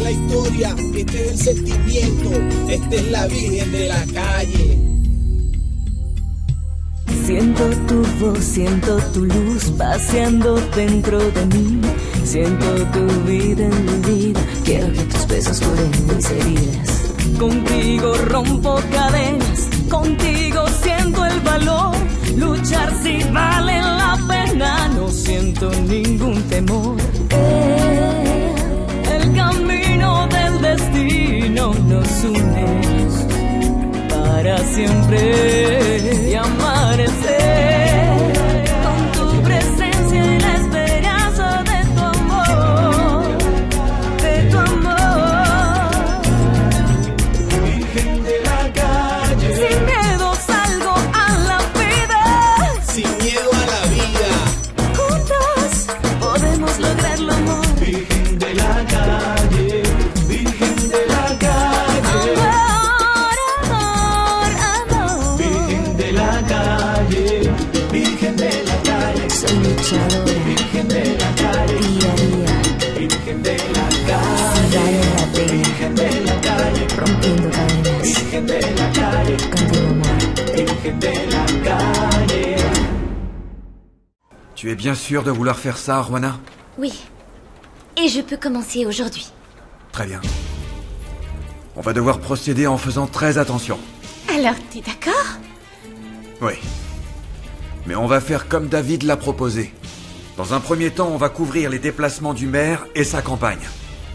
es la historia, este es el sentimiento, esta es la Virgen de la calle. Siento tu voz, siento tu luz paseando dentro de mí. Siento tu vida en mi vida, quiero que tus besos curen mis heridas. Contigo rompo cadenas, contigo siento el valor. Luchar si vale la pena, no siento ningún temor. El camino del destino nos une para siempre y amanecer con tu presencia y la esperanza de tu amor, de tu amor. Virgen de la calle, Sin miedo salgo a la vida, sin miedo a la vida. juntos podemos lograrlo, amor. Virgen de la calle, Virgen de la calle. Amor, amor, Virgen de la calle, Virgen de la calle, soy luchadora, Virgen de la calle, día a día, Virgen de la sin calle, vale la pena, Virgen de la calle, rompiendo cadenas, Virgen de la calle, contigo, amor. Virgen de la calle. Tu es bien sûr de vouloir faire ça, Juana? Oui. Et je peux commencer aujourd'hui. Très bien. On va devoir procéder en faisant très attention. Alors, t'es d'accord? Oui. Mais on va faire comme David l'a proposé. Dans un premier temps, on va couvrir les déplacements du maire et sa campagne.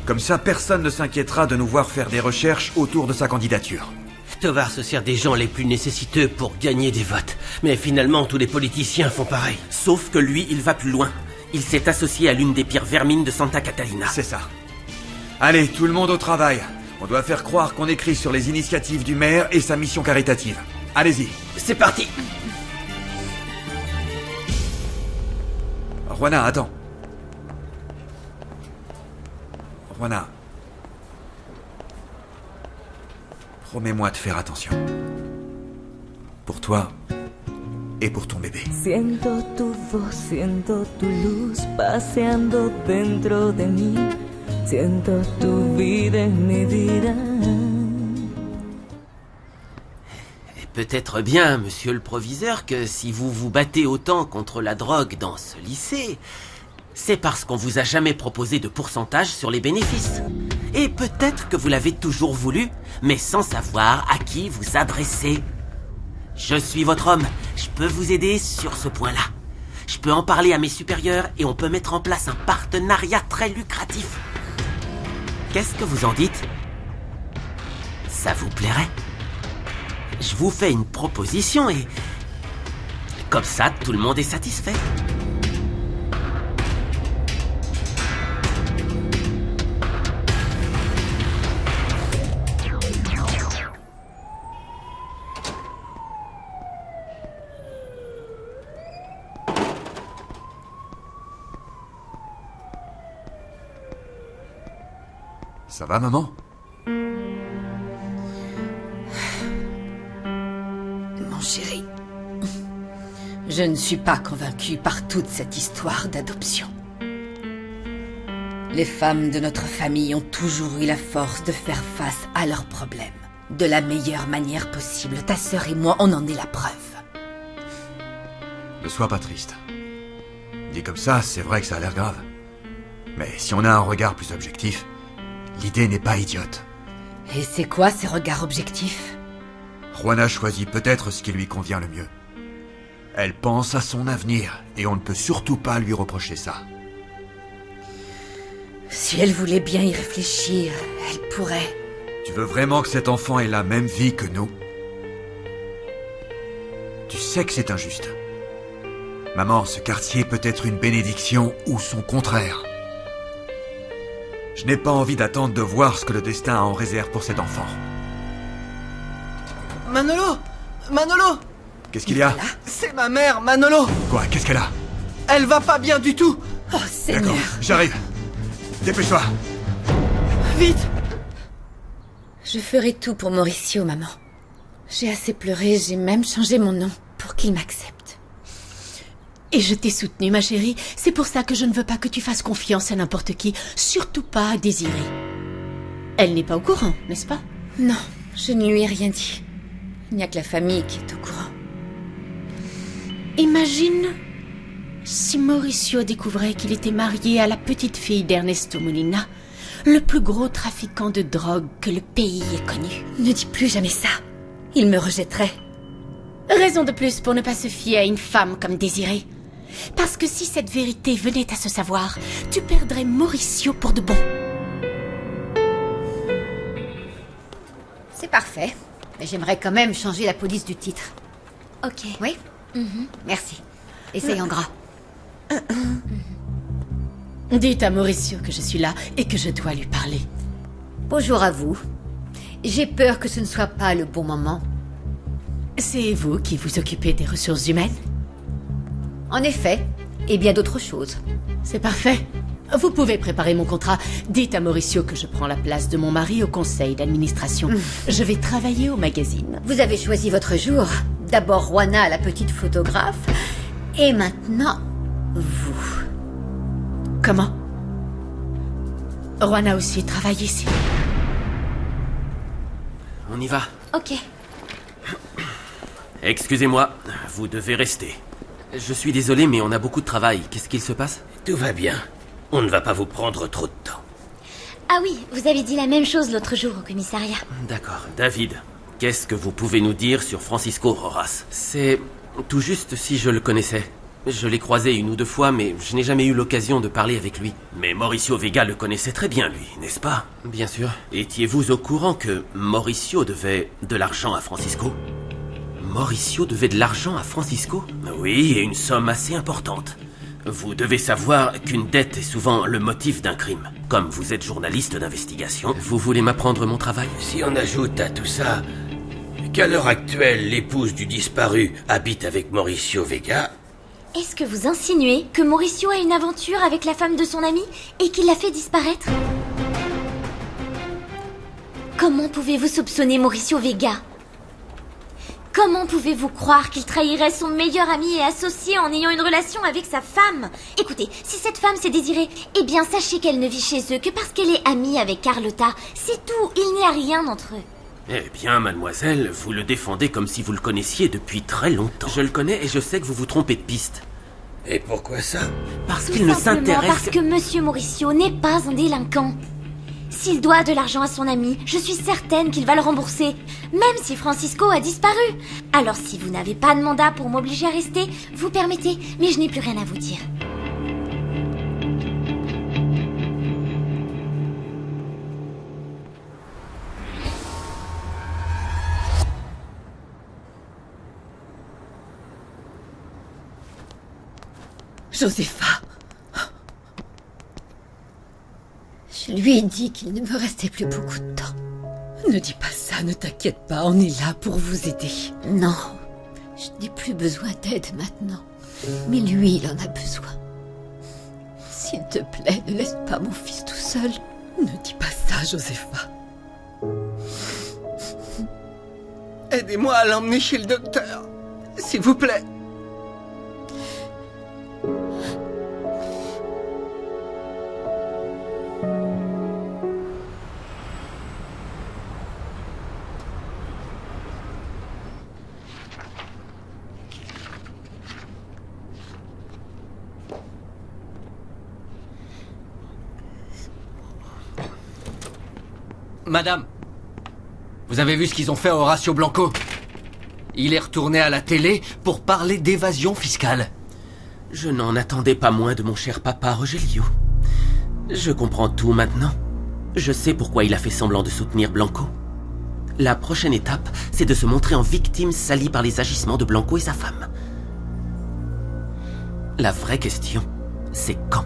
Comme ça, personne ne s'inquiétera de nous voir faire des recherches autour de sa candidature. Tovar se sert des gens les plus nécessiteux pour gagner des votes. Mais finalement, tous les politiciens font pareil. Sauf que lui, il va plus loin. Il s'est associé à l'une des pires vermines de Santa Catalina. C'est ça. Allez, tout le monde au travail. On doit faire croire qu'on écrit sur les initiatives du maire et sa mission caritative. Allez-y. C'est parti. Juana, attends. Juana. Promets-moi de faire attention. Pour toi et pour ton bébé. Siento tu voz, siento tu luz paseando dentro de mí. Siento tu vida en mi vida. Peut-être bien, monsieur le proviseur, que si vous vous battez autant contre la drogue dans ce lycée, c'est parce qu'on vous a jamais proposé de pourcentage sur les bénéfices. Et peut-être que vous l'avez toujours voulu, mais sans savoir à qui vous adresser. Je suis votre homme, je peux vous aider sur ce point-là. Je peux en parler à mes supérieurs et on peut mettre en place un partenariat très lucratif. Qu'est-ce que vous en dites? Ça vous plairait? Je vous fais une proposition et... comme ça, tout le monde est satisfait. Ça va, maman? Mon chéri, je ne suis pas convaincue par toute cette histoire d'adoption. Les femmes de notre famille ont toujours eu la force de faire face à leurs problèmes de la meilleure manière possible. Ta sœur et moi, on en est la preuve. Ne sois pas triste. Dit comme ça, c'est vrai que ça a l'air grave. Mais si on a un regard plus objectif, l'idée n'est pas idiote. Et c'est quoi ces regards objectifs? Juana choisit peut-être ce qui lui convient le mieux. Elle pense à son avenir, et on ne peut surtout pas lui reprocher ça. Si elle voulait bien y réfléchir, elle pourrait. Tu veux vraiment que cet enfant ait la même vie que nous? Tu sais que c'est injuste. Maman, ce quartier peut être une bénédiction ou son contraire. Je n'ai pas envie d'attendre de voir ce que le destin a en réserve pour cet enfant. Manolo! Manolo! Qu'est-ce qu'il y a? C'est ma mère, Manolo! Quoi? Qu'est-ce qu'elle a? Elle va pas bien du tout! Oh, Seigneur! D'accord, j'arrive. Dépêche-toi. Vite! Je ferai tout pour Mauricio, maman. J'ai assez pleuré, j'ai même changé mon nom pour qu'il m'accepte. Et je t'ai soutenue, ma chérie. C'est pour ça que je ne veux pas que tu fasses confiance à n'importe qui, surtout pas à Désiré. Elle n'est pas au courant, n'est-ce pas? Non, je ne lui ai rien dit. Il n'y a que la famille qui est au courant. Imagine si Mauricio découvrait qu'il était marié à la petite fille d'Ernesto Molina, le plus gros trafiquant de drogue que le pays ait connu. Ne dis plus jamais ça. Il me rejetterait. Raison de plus pour ne pas se fier à une femme comme Désirée. Parce que si cette vérité venait à se savoir, tu perdrais Mauricio pour de bon. C'est parfait. Mais j'aimerais quand même changer la police du titre. Ok. Oui? Merci. Essaye en gras. Dites à Mauricio que je suis là et que je dois lui parler. Bonjour à vous. J'ai peur que ce ne soit pas le bon moment. C'est vous qui vous occupez des ressources humaines? En effet, et bien d'autres choses. C'est parfait. Vous pouvez préparer mon contrat. Dites à Mauricio que je prends la place de mon mari au conseil d'administration. Je vais travailler au magazine. Vous avez choisi votre jour. D'abord Juana, la petite photographe. Et maintenant, vous. Comment? Juana aussi travaille ici. On y va. Ok. Excusez-moi, vous devez rester. Je suis désolé, mais on a beaucoup de travail. Qu'est-ce qu'il se passe? Tout va bien. On ne va pas vous prendre trop de temps. Ah oui, vous avez dit la même chose l'autre jour au commissariat. D'accord. David, qu'est-ce que vous pouvez nous dire sur Francisco Rojas? C'est tout juste si je le connaissais. Je l'ai croisé une ou deux fois, mais je n'ai jamais eu l'occasion de parler avec lui. Mais Mauricio Vega le connaissait très bien, lui, n'est-ce pas? Bien sûr. Étiez-vous au courant que Mauricio devait de l'argent à Francisco? Mauricio devait de l'argent à Francisco? Oui, et une somme assez importante. Vous devez savoir qu'une dette est souvent le motif d'un crime. Comme vous êtes journaliste d'investigation, vous voulez m'apprendre mon travail? Si on ajoute à tout ça qu'à l'heure actuelle, l'épouse du disparu habite avec Mauricio Vega... Est-ce que vous insinuez que Mauricio a une aventure avec la femme de son ami et qu'il l'a fait disparaître? Comment pouvez-vous soupçonner Mauricio Vega? Comment pouvez-vous croire qu'il trahirait son meilleur ami et associé en ayant une relation avec sa femme? Écoutez, si cette femme s'est désirée, eh bien sachez qu'elle ne vit chez eux que parce qu'elle est amie avec Carlota. C'est tout, il n'y a rien entre eux. Eh bien, mademoiselle, vous le défendez comme si vous le connaissiez depuis très longtemps. Je le connais et je sais que vous vous trompez de piste. Et pourquoi ça? Parce Tout qu'il ne simplement s'intéresse... parce que Monsieur Mauricio n'est pas un délinquant. S'il doit de l'argent à son ami, je suis certaine qu'il va le rembourser, même si Francisco a disparu. Alors si vous n'avez pas de mandat pour m'obliger à rester, vous permettez, mais je n'ai plus rien à vous dire. Josepha. Je lui ai dit qu'il ne me restait plus beaucoup de temps. Ne dis pas ça, ne t'inquiète pas, on est là pour vous aider. Non, je n'ai plus besoin d'aide maintenant. Mais lui, il en a besoin. S'il te plaît, ne laisse pas mon fils tout seul. Ne dis pas ça, Josepha. Aidez-moi à l'emmener chez le docteur. S'il vous plaît. Madame, vous avez vu ce qu'ils ont fait à Horacio Blanco? Il est retourné à la télé pour parler d'évasion fiscale. Je n'en attendais pas moins de mon cher papa Rogelio. Je comprends tout maintenant. Je sais pourquoi il a fait semblant de soutenir Blanco. La prochaine étape, c'est de se montrer en victime salie par les agissements de Blanco et sa femme. La vraie question, c'est quand?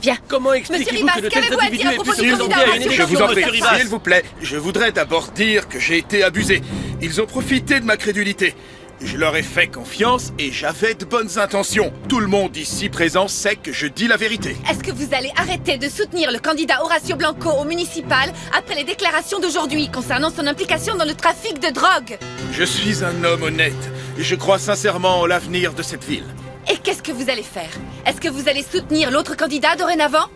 Viens. Comment expliquez-vous que de tels individus aient pu se présenter à une Je élection, vous en prie, monsieur Rivas? s'il vous plaît, je voudrais d'abord dire que j'ai été abusé. Ils ont profité de ma crédulité. Je leur ai fait confiance et j'avais de bonnes intentions. Tout le monde ici présent sait que je dis la vérité. Est-ce que vous allez arrêter de soutenir le candidat Horacio Blanco au municipal après les déclarations d'aujourd'hui concernant son implication dans le trafic de drogue? Je suis un homme honnête et je crois sincèrement en l'avenir de cette ville. Et qu'est-ce que vous allez faire? Est-ce que vous allez soutenir l'autre candidat dorénavant?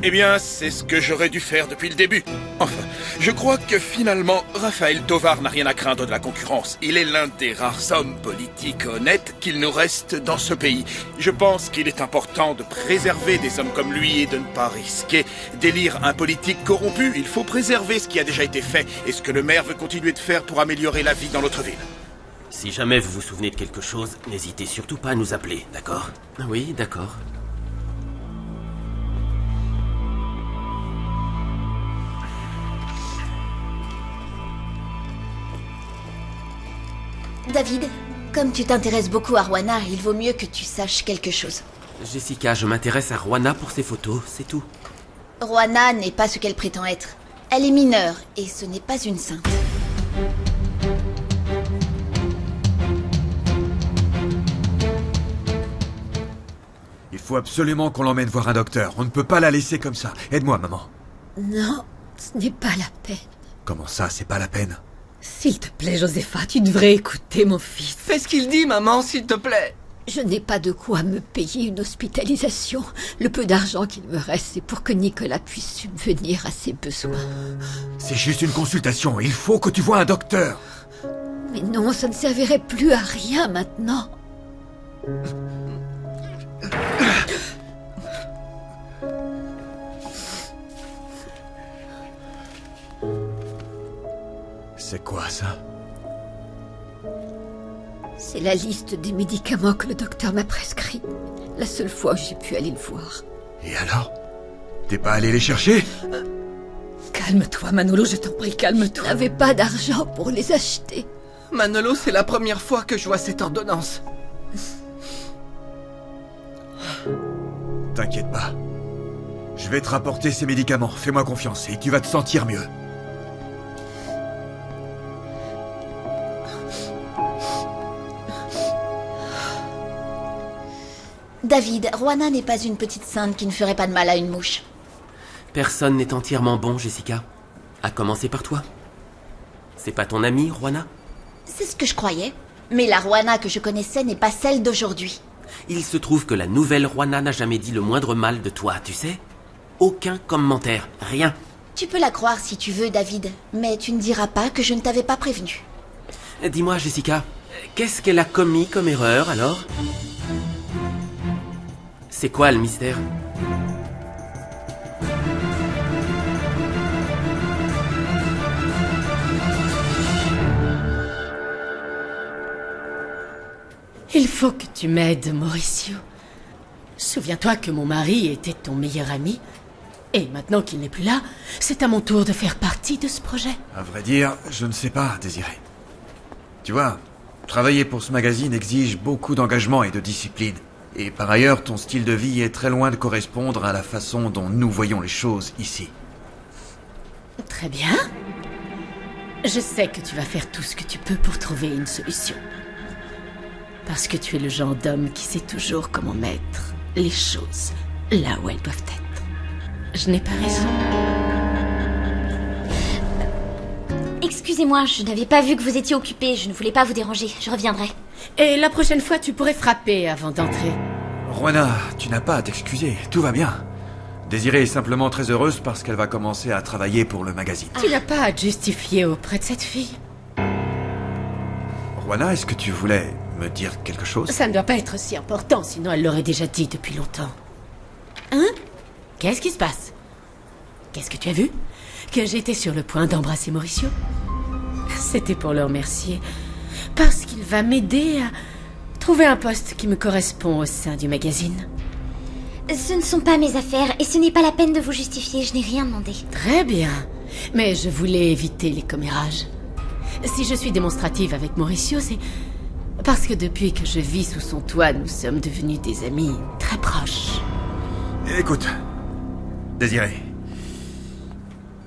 Eh bien, c'est ce que j'aurais dû faire depuis le début. Enfin, je crois que finalement, Raphaël Tovar n'a rien à craindre de la concurrence. Il est l'un des rares hommes politiques honnêtes qu'il nous reste dans ce pays. Je pense qu'il est important de préserver des hommes comme lui et de ne pas risquer d'élire un politique corrompu. Il faut préserver ce qui a déjà été fait et ce que le maire veut continuer de faire pour améliorer la vie dans notre ville. Si jamais vous vous souvenez de quelque chose, n'hésitez surtout pas à nous appeler, d'accord? Oui, d'accord. David, comme tu t'intéresses beaucoup à Rwana, il vaut mieux que tu saches quelque chose. Jessica, je m'intéresse à Rwana pour ses photos, c'est tout. Rwana n'est pas ce qu'elle prétend être. Elle est mineure, et ce n'est pas une sainte. Il faut absolument qu'on l'emmène voir un docteur. On ne peut pas la laisser comme ça. Aide-moi, maman. Non, ce n'est pas la peine. Comment ça, c'est pas la peine? S'il te plaît, Josepha, tu devrais écouter mon fils. Fais ce qu'il dit, maman, s'il te plaît. Je n'ai pas de quoi me payer une hospitalisation. Le peu d'argent qu'il me reste, c'est pour que Nicolas puisse subvenir à ses besoins. C'est juste une consultation. Il faut que tu vois un docteur. Mais non, ça ne servirait plus à rien maintenant. C'est quoi ça? C'est la liste des médicaments que le docteur m'a prescrits. La seule fois où j'ai pu aller le voir. Et alors? T'es pas allé les chercher? Calme-toi, Manolo, je t'en prie, calme-toi. Je n'avais pas d'argent pour les acheter. Manolo, c'est la première fois que je vois cette ordonnance. T'inquiète pas. Je vais te rapporter ces médicaments. Fais-moi confiance et tu vas te sentir mieux. David, Rwana n'est pas une petite sainte qui ne ferait pas de mal à une mouche. Personne n'est entièrement bon, Jessica. À commencer par toi. C'est pas ton amie, Rwana? C'est ce que je croyais. Mais la Rwana que je connaissais n'est pas celle d'aujourd'hui. Il se trouve que la nouvelle Rwana n'a jamais dit le moindre mal de toi, tu sais? Aucun commentaire, rien. Tu peux la croire si tu veux, David, mais tu ne diras pas que je ne t'avais pas prévenu. Dis-moi, Jessica, qu'est-ce qu'elle a commis comme erreur, alors? C'est quoi le mystère? Il faut que tu m'aides, Mauricio. Souviens-toi que mon mari était ton meilleur ami. Et maintenant qu'il n'est plus là, c'est à mon tour de faire partie de ce projet. À vrai dire, je ne sais pas, Désiré. Tu vois, travailler pour ce magazine exige beaucoup d'engagement et de discipline. Et par ailleurs, ton style de vie est très loin de correspondre à la façon dont nous voyons les choses ici. Très bien. Je sais que tu vas faire tout ce que tu peux pour trouver une solution. Parce que tu es le genre d'homme qui sait toujours comment mettre les choses là où elles doivent être. Je n'ai pas raison. Excusez-moi, je n'avais pas vu que vous étiez occupé. Je ne voulais pas vous déranger. Je reviendrai. Et la prochaine fois, tu pourrais frapper avant d'entrer. Rwana, tu n'as pas à t'excuser. Tout va bien. Désirée est simplement très heureuse parce qu'elle va commencer à travailler pour le magazine. Tu n'as pas à te justifier auprès de cette fille. Rwana, est-ce que tu voulais me dire quelque chose? Ça ne doit pas être si important, sinon elle l'aurait déjà dit depuis longtemps. Hein? Qu'est-ce qui se passe? Qu'est-ce que tu as vu? Que j'étais sur le point d'embrasser Mauricio? C'était pour le remercier. Parce qu'il va m'aider à trouver un poste qui me correspond au sein du magazine. Ce ne sont pas mes affaires et ce n'est pas la peine de vous justifier. Je n'ai rien demandé. Très bien. Mais je voulais éviter les commérages. Si je suis démonstrative avec Mauricio, c'est parce que depuis que je vis sous son toit, nous sommes devenus des amis très proches. Écoute, Désirée,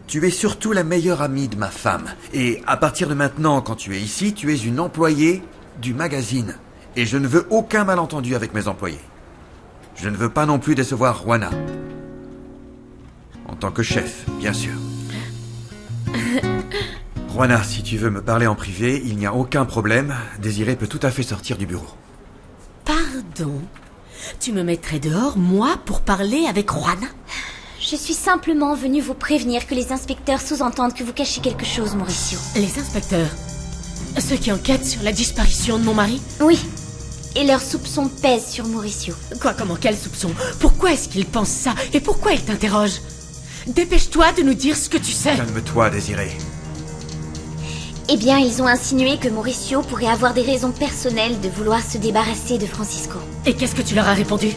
tu es surtout la meilleure amie de ma femme. Et à partir de maintenant, quand tu es ici, tu es une employée du magazine. Et je ne veux aucun malentendu avec mes employés. Je ne veux pas non plus décevoir Rwana. En tant que chef, bien sûr. Rwana, si tu veux me parler en privé, il n'y a aucun problème. Désirée peut tout à fait sortir du bureau. Pardon? Tu me mettrais dehors, moi, pour parler avec Juana? Je suis simplement venue vous prévenir que les inspecteurs sous-entendent que vous cachez quelque chose, Mauricio. Les inspecteurs? Ceux qui enquêtent sur la disparition de mon mari? Oui. Et leurs soupçons pèsent sur Mauricio. Quoi, comment, quels soupçons? Pourquoi est-ce qu'ils pensent ça? Et pourquoi ils t'interrogent? Dépêche-toi de nous dire ce que tu sais. Calme-toi, Désirée. Eh bien, ils ont insinué que Mauricio pourrait avoir des raisons personnelles de vouloir se débarrasser de Francisco. Et qu'est-ce que tu leur as répondu?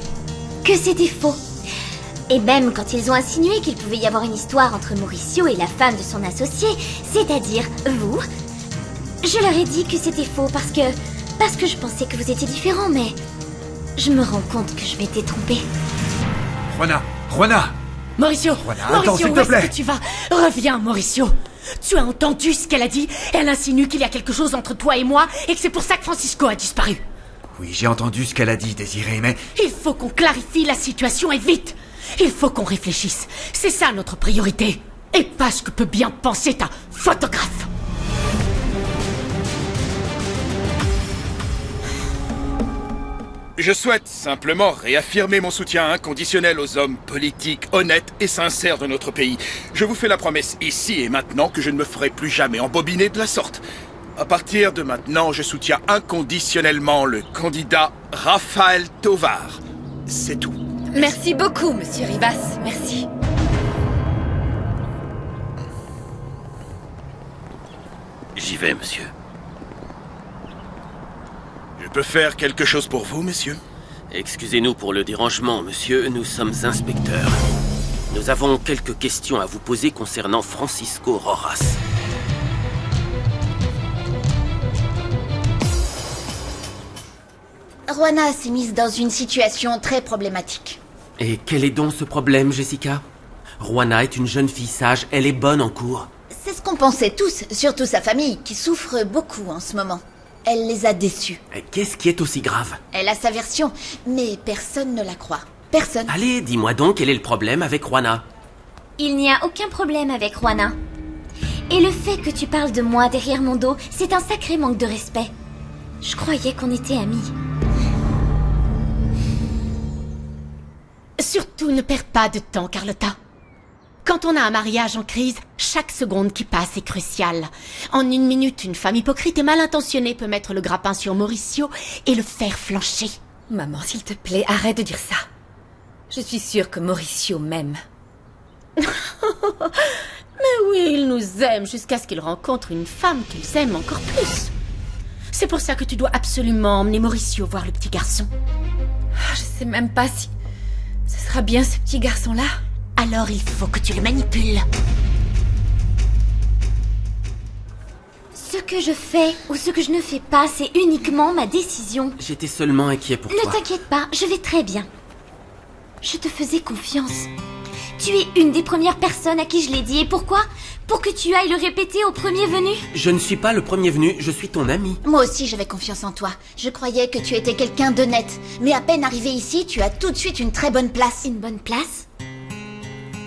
Que c'était faux. Et même quand ils ont insinué qu'il pouvait y avoir une histoire entre Mauricio et la femme de son associé, c'est-à-dire vous, je leur ai dit que c'était faux parce que je pensais que vous étiez différents, mais je me rends compte que je m'étais trompée. Juana! Mauricio! Juana, attends, s'il te Mauricio, où plaît! est-ce que tu vas? Reviens, Mauricio! Tu as entendu ce qu'elle a dit? Elle insinue qu'il y a quelque chose entre toi et moi et que c'est pour ça que Francisco a disparu. Oui, j'ai entendu ce qu'elle a dit, Désirée, mais... Il faut qu'on clarifie la situation et vite! Il faut qu'on réfléchisse. C'est ça notre priorité. Et pas ce que peut bien penser ta photographe. Je souhaite simplement réaffirmer mon soutien inconditionnel aux hommes politiques honnêtes et sincères de notre pays. Je vous fais la promesse ici et maintenant que je ne me ferai plus jamais embobiner de la sorte. À partir de maintenant, je soutiens inconditionnellement le candidat Rafael Tovar. C'est tout. Merci beaucoup, monsieur Rivas. Merci. J'y vais, monsieur. Je peux faire quelque chose pour vous, messieurs? Excusez-nous pour le dérangement, monsieur. Nous sommes inspecteurs. Nous avons quelques questions à vous poser concernant Francisco Rojas. Juana s'est mise dans une situation très problématique. Et quel est donc ce problème, Jessica? Juana est une jeune fille sage, elle est bonne en cours. C'est ce qu'on pensait tous, surtout sa famille, qui souffre beaucoup en ce moment. Elle les a déçus. Et qu'est-ce qui est aussi grave? Elle a sa version, mais personne ne la croit. Personne. Allez, dis-moi donc quel est le problème avec Juana? Il n'y a aucun problème avec Juana. Et le fait que tu parles de moi derrière mon dos, c'est un sacré manque de respect. Je croyais qu'on était amis. Surtout ne perds pas de temps, Carlotta. Quand on a un mariage en crise, chaque seconde qui passe est cruciale. En 1 minute, une femme hypocrite et mal intentionnée peut mettre le grappin sur Mauricio et le faire flancher. Maman, s'il te plaît, arrête de dire ça. Je suis sûre que Mauricio m'aime. Mais oui, il nous aime jusqu'à ce qu'il rencontre une femme qu'il aime encore plus. C'est pour ça que tu dois absolument emmener Mauricio voir le petit garçon. Je sais même pas si ce sera bien ce petit garçon-là. Alors il faut que tu le manipules. Ce que je fais ou ce que je ne fais pas, c'est uniquement ma décision. J'étais seulement inquiet pour toi. Ne t'inquiète pas, je vais très bien. Je te faisais confiance. Tu es une des premières personnes à qui je l'ai dit. Et pourquoi? Pour que tu ailles le répéter au premier venu? Je ne suis pas le premier venu, je suis ton ami. Moi aussi, j'avais confiance en toi. Je croyais que tu étais quelqu'un d'honnête. Mais à peine arrivé ici, tu as tout de suite une très bonne place. Une bonne place?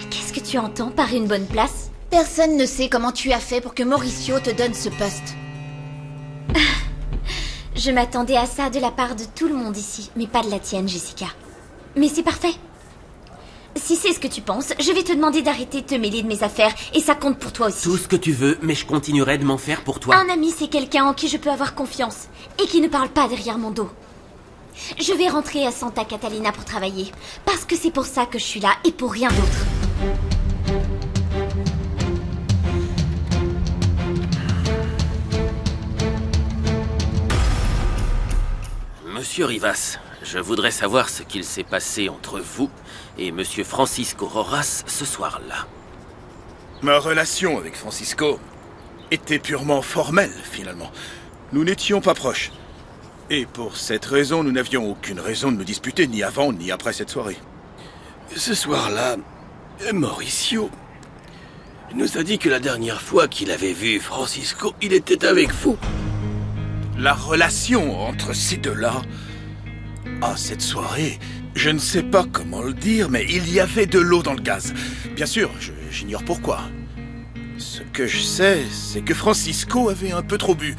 Qu'est-ce que tu entends par une bonne place? Personne ne sait comment tu as fait pour que Mauricio te donne ce poste. Je m'attendais à ça de la part de tout le monde ici, mais pas de la tienne, Jessica. Mais c'est parfait. Si c'est ce que tu penses, je vais te demander d'arrêter de te mêler de mes affaires, et ça compte pour toi aussi. Tout ce que tu veux, mais je continuerai de m'en faire pour toi. Un ami, c'est quelqu'un en qui je peux avoir confiance, et qui ne parle pas derrière mon dos. Je vais rentrer à Santa Catalina pour travailler, parce que c'est pour ça que je suis là, et pour rien d'autre. Monsieur Rivas, je voudrais savoir ce qu'il s'est passé entre vous et Monsieur Francisco Rojas ce soir-là. Ma relation avec Francisco était purement formelle, finalement. Nous n'étions pas proches. Et pour cette raison, nous n'avions aucune raison de nous disputer, ni avant, ni après cette soirée. Ce soir-là, Mauricio nous a dit que la dernière fois qu'il avait vu Francisco, il était avec vous. La relation entre ces deux-là... Ah, cette soirée, je ne sais pas comment le dire, mais il y avait de l'eau dans le gaz. Bien sûr, j'ignore pourquoi. Ce que je sais, c'est que Francisco avait un peu trop bu,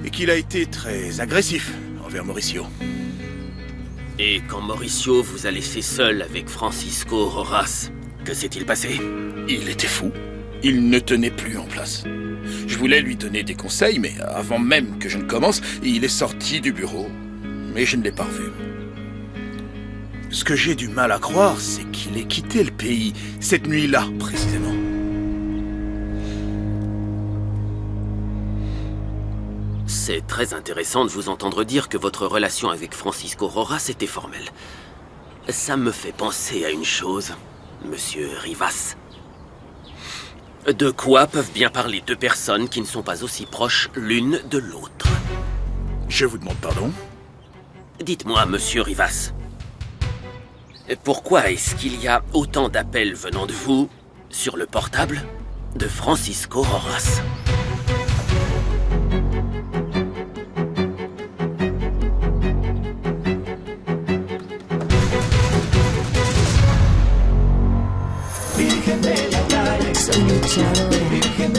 et qu'il a été très agressif envers Mauricio. Et quand Mauricio vous a laissé seul avec Francisco Rojas, que s'est-il passé? Il était fou. Il ne tenait plus en place. Je voulais lui donner des conseils, mais avant même que je ne commence, il est sorti du bureau. Mais je ne l'ai pas revu. Ce que j'ai du mal à croire, c'est qu'il ait quitté le pays, cette nuit-là, précisément. C'est très intéressant de vous entendre dire que votre relation avec Francisco Rojas était formelle. Ça me fait penser à une chose, Monsieur Rivas. De quoi peuvent bien parler deux personnes qui ne sont pas aussi proches l'une de l'autre? Je vous demande pardon? Dites-moi, Monsieur Rivas, pourquoi est-ce qu'il y a autant d'appels venant de vous sur le portable de Francisco Rojas? Soy luchadora,